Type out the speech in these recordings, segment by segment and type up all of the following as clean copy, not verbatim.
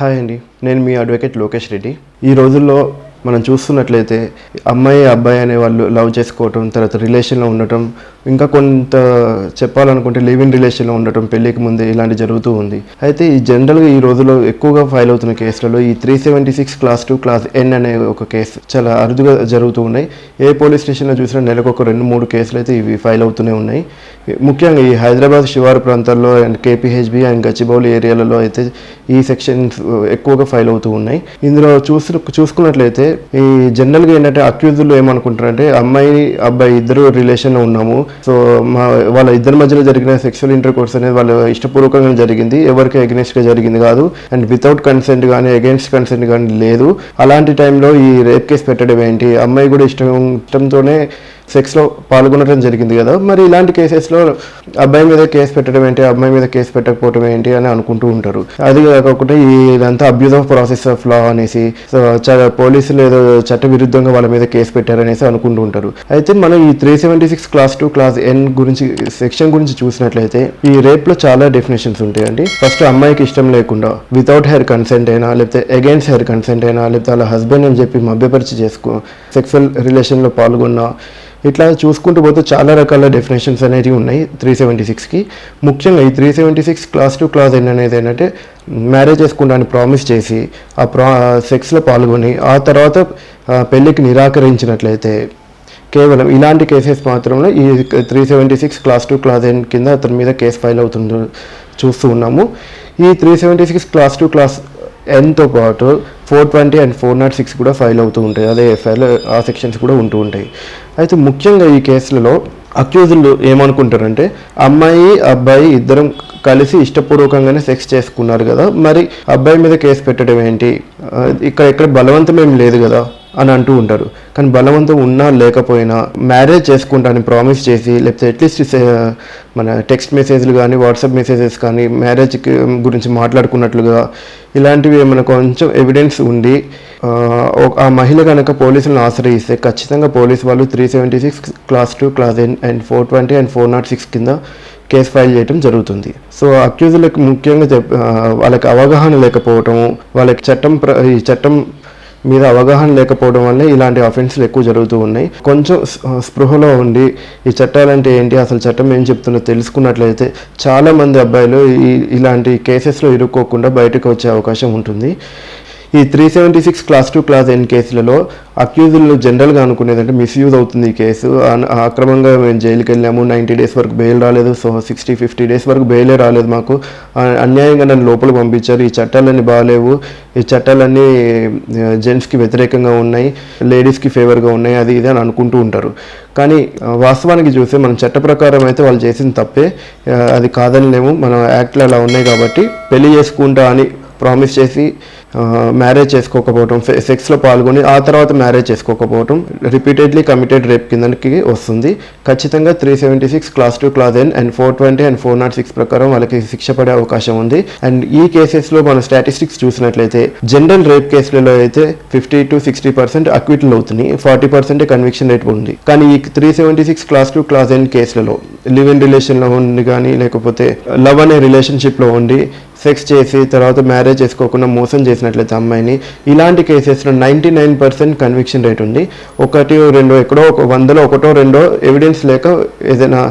Hi అండి, నేను మీ advocate Lokesh Reddy. ఈ రోజుల్లో మనం చూస్తున్నట్లయితే అమ్మాయి అబ్బాయి అనే వాళ్ళు లవ్ చేసుకోవటం, తర్వాత రిలేషన్లో ఉండటం, ఇంకా కొంత చెప్పాలనుకుంటే లివ్ ఇన్ రిలేషన్లో ఉండటం పెళ్ళికి ముందే ఇలాంటి జరుగుతూ ఉంది. అయితే ఈ జనరల్గా ఈ రోజుల్లో ఎక్కువగా ఫైల్ అవుతున్న కేసులలో ఈ 376 క్లాస్ 2 క్లాస్ ఎన్ అనే ఒక కేసు చాలా అరుదుగా జరుగుతూ ఉన్నాయి. ఏ పోలీస్ స్టేషన్లో చూసినా నెలకు ఒక 2-3 కేసులు అయితే ఇవి ఫైల్ అవుతూనే ఉన్నాయి. ముఖ్యంగా ఈ హైదరాబాద్ శివారు ప్రాంతాల్లో అండ్ కేపీహెచ్బి అండ్ గచ్చిబౌలి ఏరియాలలో అయితే ఈ సెక్షన్స్ ఎక్కువగా ఫైల్ అవుతూ ఉన్నాయి. ఇందులో చూసుకున్నట్లయితే ఈ జనరల్గా ఏంటంటే అక్యూజులు ఏమనుకుంటారంటే అమ్మాయి అబ్బాయి ఇద్దరు రిలేషన్లో ఉన్నాము, సో వాళ్ళ ఇద్దరి మధ్యలో జరిగిన సెక్షువల్ ఇంటర్ కోర్స్ అనేది వాళ్ళ ఇష్టపూర్వకంగా జరిగింది, ఎవరికి అగెన్స్ట్గా జరిగింది కాదు, అండ్ వితౌట్ కన్సెంట్ కానీ అగెన్స్ట్ కన్సెంట్ కానీ లేదు. అలాంటి టైంలో ఈ రేప్ కేసు పెట్టడం ఏంటి, అమ్మాయి కూడా ఇష్టంతోనే సెక్స్లో పాల్గొనడం జరిగింది కదా, మరి ఇలాంటి కేసెస్లో అబ్బాయి మీద కేసు పెట్టడం ఏంటి, అమ్మాయి మీద కేసు పెట్టకపోవడం ఏంటి అని అనుకుంటూ ఉంటారు. అది కాకుండా ఇదంతా abuse of process of law అనేసి, సో పోలీసులు ఏదో చట్ట విరుద్ధంగా వాళ్ళ మీద కేసు పెట్టారనేసి అనుకుంటూ ఉంటారు. అయితే మనం ఈ 376 క్లాస్ 2 క్లాస్ ఎన్ గురించి సెక్షన్ గురించి చూసినట్లయితే ఈ రేప్లో చాలా డెఫినేషన్స్ ఉంటాయండి. ఫస్ట్ అమ్మాయికి ఇష్టం లేకుండా వితౌట్ హెయిర్ కన్సెంట్ అయినా, లేకపోతే అగైన్స్ హెయిర్ కన్సెంట్ అయినా, లేకపోతే వాళ్ళ హస్బెండ్ అని చెప్పి మభ్యపరిచి సెక్సువల్ రిలేషన్లో పాల్గొన్నా, ఇట్లా చూసుకుంటూ పోతే చాలా రకాల డెఫినేషన్స్ అనేవి ఉన్నాయి 376కి. ముఖ్యంగా ఈ 376 క్లాస్ 2 క్లాస్ ఎన్ అనేది ఏంటంటే మ్యారేజ్ చేసుకుంటానికి ప్రామిస్ చేసి సెక్స్లో పాల్గొని ఆ తర్వాత పెళ్ళికి నిరాకరించినట్లయితే కేవలం ఇలాంటి కేసెస్ మాత్రమే ఈ 376 క్లాస్ 2 క్లాస్ ఎన్ కింద అతని మీద కేసు ఫైల్ అవుతుందో చూస్తూ ఉన్నాము. ఈ 376 క్లాస్ 2 క్లాస్ ఎన్తో పాటు 420 అండ్ 406 కూడా ఫైల్ అవుతూ ఉంటాయి. అదే ఎఫ్ఐఆర్లో ఆ సెక్షన్స్ కూడా ఉంటూ ఉంటాయి. అయితే ముఖ్యంగా ఈ కేసులలో అక్యూజులు ఏమనుకుంటారంటే అమ్మాయి అబ్బాయి ఇద్దరం కలిసి ఇష్టపూర్వకంగానే సెక్స్ చేసుకున్నారు కదా, మరి అబ్బాయి మీద కేసు పెట్టడం ఏంటి, ఎక్కడ బలవంతం ఏం లేదు కదా అని అంటూ ఉంటారు. కానీ బలవంతం ఉన్నా లేకపోయినా మ్యారేజ్ చేసుకుంటానని ప్రామిస్ చేసి, లేకపోతే అట్లీస్ట్ మన టెక్స్ట్ మెసేజ్లు కానీ వాట్సాప్ మెసేజెస్ కానీ మ్యారేజ్ గురించి మాట్లాడుకున్నట్లుగా ఇలాంటివి ఏమైనా కొంచెం ఎవిడెన్స్ ఉండి ఆ మహిళ కనుక పోలీసులను ఆశ్రయిస్తే ఖచ్చితంగా పోలీసు వాళ్ళు 376 clause 2 clause n and 420 and 406 కింద కేసు ఫైల్ చేయడం జరుగుతుంది. సో అక్యూజులకు ముఖ్యంగా వాళ్ళకి అవగాహన లేకపోవటం, వాళ్ళకి ఈ చట్టం మీద అవగాహన లేకపోవడం వల్లే ఇలాంటి అఫెన్స్లు ఎక్కువ జరుగుతూ ఉన్నాయి. కొంచెం స్పృహలో ఉండి ఈ చట్టాలంటే ఏంటి, అసలు చట్టం ఏం చెప్తుందో తెలుసుకున్నట్లయితే చాలామంది అబ్బాయిలు ఇలాంటి కేసెస్లో ఇరుక్కోకుండా బయటకు వచ్చే అవకాశం ఉంటుంది. ఈ 376 క్లాస్ 2 క్లాస్ ఎన్ కేసులలో అక్యూజులు జనరల్గా అనుకునేదంటే మిస్యూజ్ అవుతుంది ఈ కేసు, అక్రమంగా మేము జైలుకి వెళ్ళాము, 90 డేస్ వరకు బెయిల్ రాలేదు, సో 60-50 డేస్ వరకు బెయిలే రాలేదు, మాకు అన్యాయంగా నన్ను లోపలికి పంపించారు, ఈ చట్టాలన్నీ బాగాలేవు, ఈ చట్టాలన్నీ జెంట్స్కి వ్యతిరేకంగా ఉన్నాయి, లేడీస్కి ఫేవర్గా ఉన్నాయి, అది ఇది అని అనుకుంటూ ఉంటారు. కానీ వాస్తవానికి చూస్తే మనం చట్ట ప్రకారం అయితే వాళ్ళు చేసిన తప్పే, అది కాదనిలేము, మన యాక్ట్లు అలా ఉన్నాయి కాబట్టి పెళ్లి చేసుకుంటా అని ప్రామిస్ చేసి మ్యారేజ్ చేసుకోకపోవటం, సెక్స్లో పాల్గొని ఆ తర్వాత మ్యారేజ్ చేసుకోకపోవటం రిపీటెడ్లీ కమిటెడ్ రేప్ కిందకి వస్తుంది. ఖచ్చితంగా 376 clause 2 clause n and 420 and 406 ప్రకారం వాళ్ళకి శిక్ష పడే అవకాశం ఉంది. అండ్ ఈ కేసెస్లో మన స్టాటిస్టిక్స్ చూసినట్లయితే జనరల్ రేప్ కేసులలో అయితే 50-60% అక్విటల్ అవుతుంది, 40% కన్విక్షన్ రేట్ ఉంది. కానీ ఈ 376 క్లాస్ 2 క్లాస్ ఎన్ కేసులలో లివ్ ఇన్ రిలేషన్లో ఉండి కానీ, లేకపోతే లవ్ అనే రిలేషన్షిప్లో ఉండి సెక్స్ చేసి తర్వాత మ్యారేజ్ చేసుకోకుండా మోసం చేసినట్లయితే అమ్మాయిని, ఇలాంటి కేసెస్లో 99% కన్విక్షన్ రేట్ ఉంది. 1-2 ఎక్కడో 100లో 1-2 ఎవిడెన్స్ లేక ఏదైనా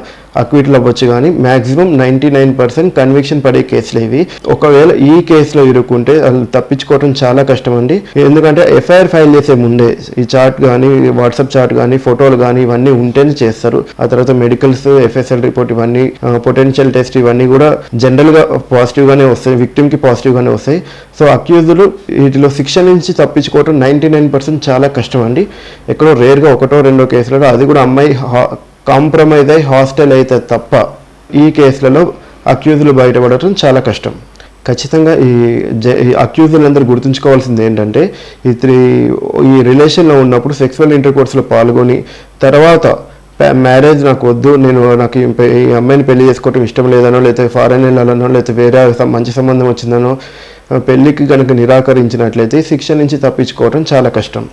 అక్విటల్ అవ్వచ్చు, కానీ మ్యాక్సిమం 99% కన్విక్షన్ పడే కేసులు ఇవి. ఒకవేళ ఈ కేసులో ఇరుక్కుంటే అది తప్పించుకోవడం చాలా కష్టం అండి. ఎందుకంటే ఎఫ్ఐఆర్ ఫైల్ చేసే ముందే ఈ చాట్ కానీ వాట్సాప్ చాట్ కానీ ఫోటోలు కానీ ఇవన్నీ ఉంటేనే చేస్తారు. ఆ తర్వాత మెడికల్స్, ఎఫ్ఎస్ఎల్ రిపోర్ట్, ఇవన్నీ పొటెన్షియల్ టెస్ట్ ఇవన్నీ కూడా జనరల్గా పాజిటివ్గానే వస్తాయి, విక్టిమ్కి పాజిటివ్గానే వస్తాయి. సో అక్యూజులు వీటిలో శిక్ష నుంచి తప్పించుకోవడం 99% చాలా కష్టం అండి. ఎక్కడో రేర్గా 1-2 కేసులలో, అది కూడా అమ్మాయి కాంప్రమైజ్ అయి హాస్టల్ అయితే తప్ప ఈ కేసులలో అక్యూజులు బయటపడటం చాలా కష్టం. ఖచ్చితంగా ఈ అక్యూజులందరూ గుర్తుంచుకోవాల్సింది ఏంటంటే ఈ రిలేషన్లో ఉన్నప్పుడు సెక్సువల్ ఇంటర్ కోర్స్లో పాల్గొని తర్వాత మ్యారేజ్ నాకు వద్దు, నాకు ఈ అమ్మాయిని పెళ్లి చేసుకోవటం ఇష్టం లేదనో, లేకపోతే ఫారెన్ వెళ్ళాలనో, లేకపోతే వేరే మంచి సంబంధం వచ్చిందనో పెళ్ళికి కనుక నిరాకరించినట్లయితే శిక్ష నుంచి తప్పించుకోవడం చాలా కష్టం.